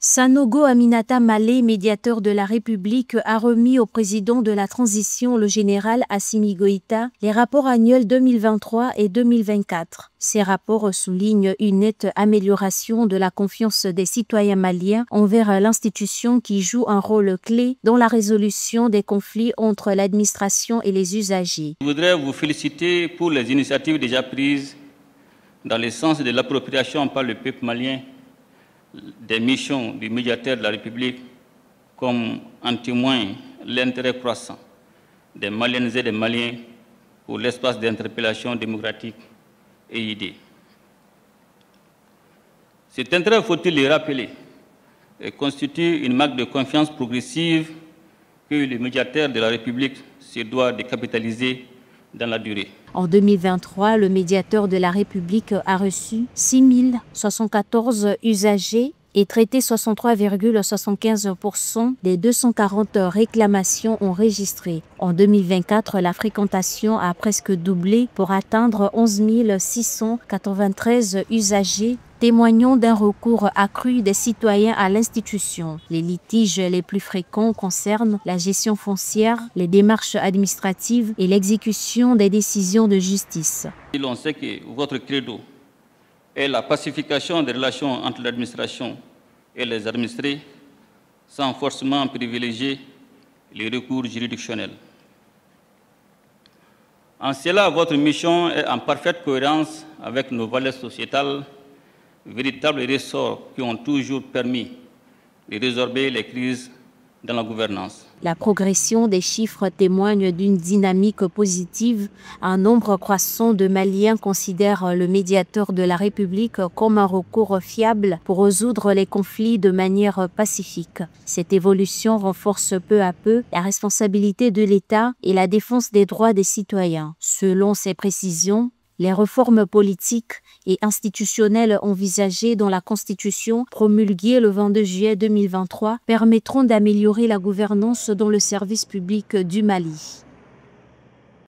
Sanogo Aminata Malé, médiateur de la République, a remis au président de la transition, le général Assimi Goïta, les rapports annuels 2023 et 2024. Ces rapports soulignent une nette amélioration de la confiance des citoyens maliens envers l'institution qui joue un rôle clé dans la résolution des conflits entre l'administration et les usagers. Je voudrais vous féliciter pour les initiatives déjà prises dans le sens de l'appropriation par le peuple malien des missions du médiateur de la République, comme en témoigne l'intérêt croissant des Maliennes et des Maliens pour l'espace d'interpellation démocratique et idée. Cet intérêt, faut-il le rappeler, constitue une marque de confiance progressive que le médiateur de la République se doit de capitaliser dans la durée. En 2023, le médiateur de la République a reçu 6 074 usagers et traité 63,75% des 240 réclamations enregistrées. En 2024, la fréquentation a presque doublé pour atteindre 11 693 usagers, témoignant d'un recours accru des citoyens à l'institution. Les litiges les plus fréquents concernent la gestion foncière, les démarches administratives et l'exécution des décisions de justice. On sait que votre credo est la pacification des relations entre l'administration et les administrés, sans forcément privilégier les recours juridictionnels. En cela, votre mission est en parfaite cohérence avec nos valeurs sociétales, véritables ressorts qui ont toujours permis de résorber les crises dans la gouvernance. La progression des chiffres témoigne d'une dynamique positive. Un nombre croissant de Maliens considèrent le médiateur de la République comme un recours fiable pour résoudre les conflits de manière pacifique. Cette évolution renforce peu à peu la responsabilité de l'État et la défense des droits des citoyens. Selon ces précisions, les réformes politiques et institutionnelles envisagées dans la Constitution promulguée le 22 juillet 2023 permettront d'améliorer la gouvernance dans le service public du Mali.